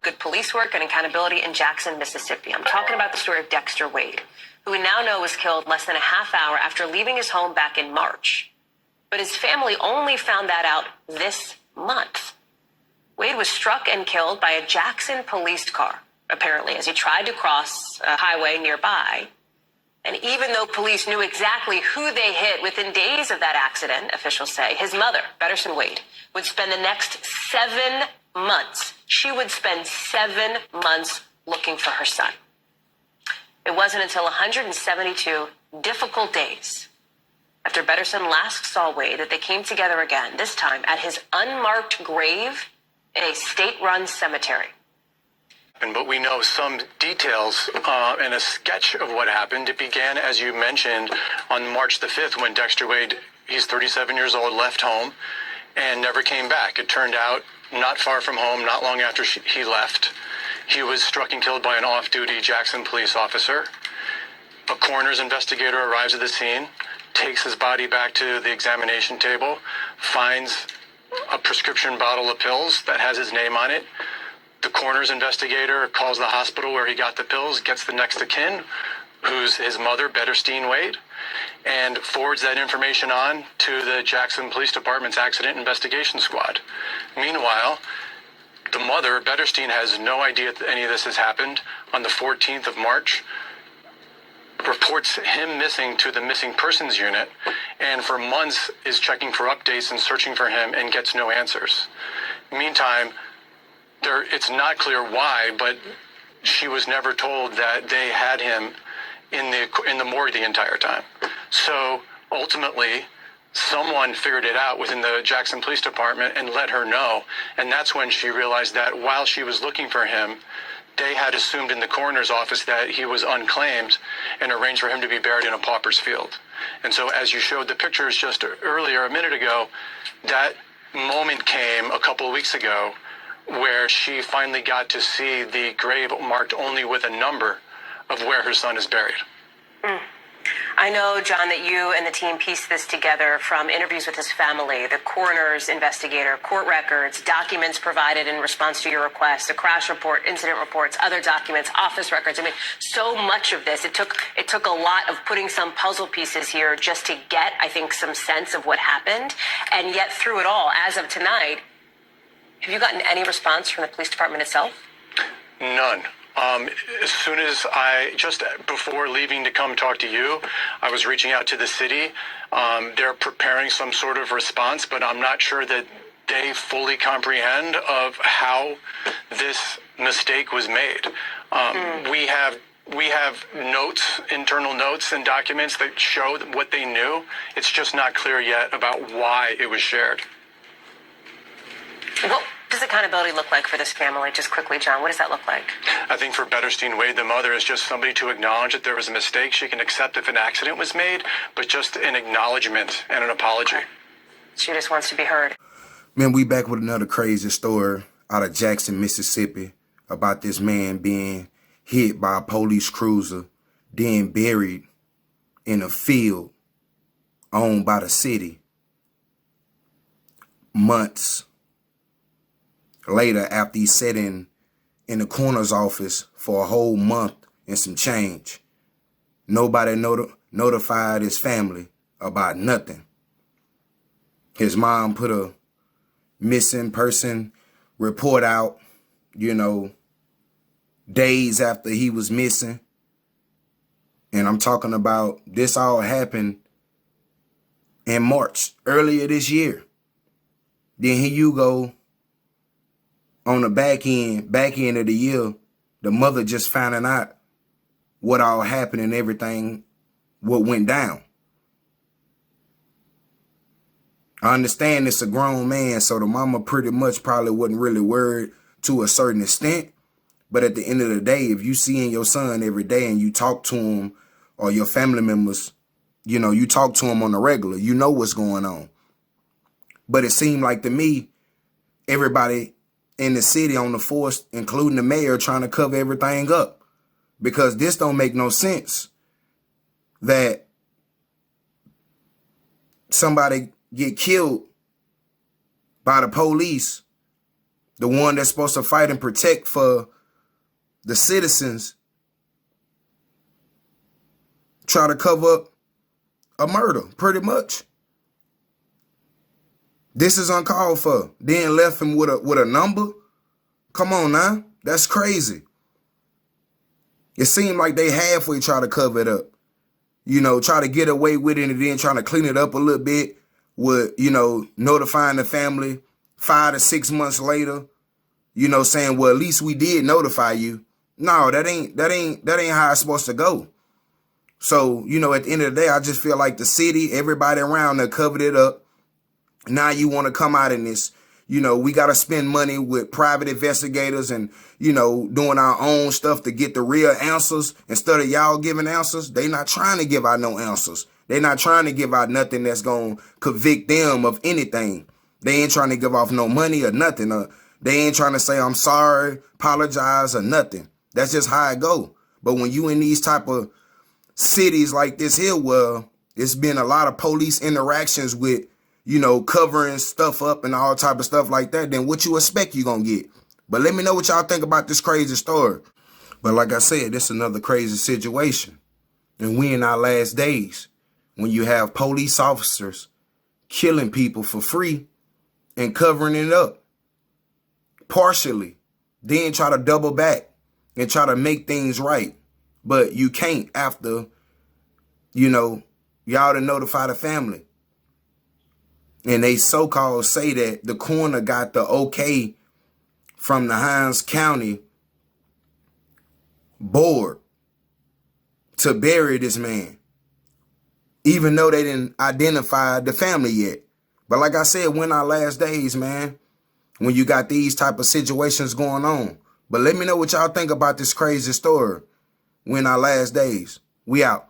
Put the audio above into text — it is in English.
good police work and accountability in Jackson, Mississippi. I'm talking about the story of Dexter Wade, who we now know was killed less than a half hour after leaving his home back in March. But his family only found that out this month. Wade was struck and killed by a Jackson police car, apparently, as he tried to cross a highway nearby. And even though police knew exactly who they hit within days of that accident, officials say, his mother, Betterson Wade, would spend the next 7 months. She would spend 7 months looking for her son. It wasn't until 172 difficult days after Betterson last saw Wade that they came together again, this time at his unmarked grave in a state-run cemetery. But we know some details and a sketch of what happened. It began, as you mentioned, on March the 5th when Dexter Wade, he's 37 years old, left home and never came back. It turned out not far from home, not long after he left, he was struck and killed by an off-duty Jackson police officer. A coroner's investigator arrives at the scene, takes his body back to the examination table, finds a prescription bottle of pills that has his name on it. The coroner's investigator calls the hospital where he got the pills, gets the next of kin, who's his mother, Betterstein Wade, and forwards that information on to the Jackson Police Department's Accident Investigation Squad. Meanwhile, the mother, Betterstein, has no idea that any of this has happened. On the 14th of March, reports him missing to the missing persons unit, and for months is checking for updates and searching for him and gets no answers. Meantime, it's not clear why, but she was never told that they had him in the morgue the entire time. So ultimately, someone figured it out within the Jackson Police Department and let her know, and that's when she realized that while she was looking for him, they had assumed in the coroner's office that he was unclaimed and arranged for him to be buried in a pauper's field. And so as you showed the pictures just earlier, a minute ago, that moment came a couple of weeks ago where she finally got to see the grave marked only with a number of where her son is buried. I know, John, that you and the team pieced this together from interviews with his family, the coroner's investigator, court records, documents provided in response to your request, a crash report, incident reports, other documents, office records. I mean, so much of this. It took a lot of putting some puzzle pieces here just to get, I think, some sense of what happened. And yet through it all, as of tonight, have you gotten any response from the police department itself? None. As soon as just before leaving to come talk to you, I was reaching out to the city. They're preparing some sort of response, but I'm not sure that they fully comprehend of how this mistake was made. We have notes, internal notes and documents that show what they knew. It's just not clear yet about why it was shared. What does accountability look like for this family? Just quickly, John, what does that look like? I think for Betterstein Wade, the mother, is just somebody to acknowledge that there was a mistake. She can accept if an accident was made, but just an acknowledgement and an apology. Okay. She just wants to be heard. Man, we back with another crazy story out of Jackson, Mississippi, about this man being hit by a police cruiser, then buried in a field owned by the city months later after he sat in the coroner's office for a whole month and some change. Nobody notified his family about nothing. His mom put a missing person report out, days after he was missing. And I'm talking about this all happened in March, earlier this year. Then here you go, on the back end of the year, the mother just finding out what all happened and everything, what went down. I understand it's a grown man, so the mama pretty much probably wasn't really worried to a certain extent. But at the end of the day, if you seeing your son every day and you talk to him, or your family members, you talk to him on the regular, you know what's going on. But it seemed like to me, everybody in the city on the force, including the mayor, trying to cover everything up. Because this don't make no sense that somebody get killed by the police the one that's supposed to fight and protect for the citizens, try to cover up a murder, pretty much. This is uncalled for. Then left him with a number. Come on now. That's crazy. It seemed like they halfway try to cover it up. You know, try to get away with it and then trying to clean it up a little bit with, you know, notifying the family 5 to 6 months later, you know, saying, well, at least we did notify you. No, that ain't how it's supposed to go. So, you know, at the end of the day, I just feel like the city, everybody around there covered it up. Now you want to come out in this, you know, we got to spend money with private investigators and, you know, doing our own stuff to get the real answers instead of y'all giving answers. They not trying to give out no answers. They not trying to give out nothing that's going to convict them of anything. They ain't trying to give off no money or nothing. They ain't trying to say, I'm sorry, apologize or nothing. That's just how it go. But when you in these type of cities like this here, where it's been a lot of police interactions with, you know, covering stuff up and all type of stuff like that, then what you expect you gonna get? But let me know what y'all think about this crazy story. But like I said, this is another crazy situation. And we in our last days when you have police officers killing people for free and covering it up partially, then try to double back and try to make things right. But you can't after, you know, y'all to notify the family. And they so-called say that the coroner got the okay from the Hinds County board to bury this man, even though they didn't identify the family yet. But like I said, we're in our last days, man, when you got these type of situations going on. But let me know what y'all think about this crazy story. We're in our last days. We out.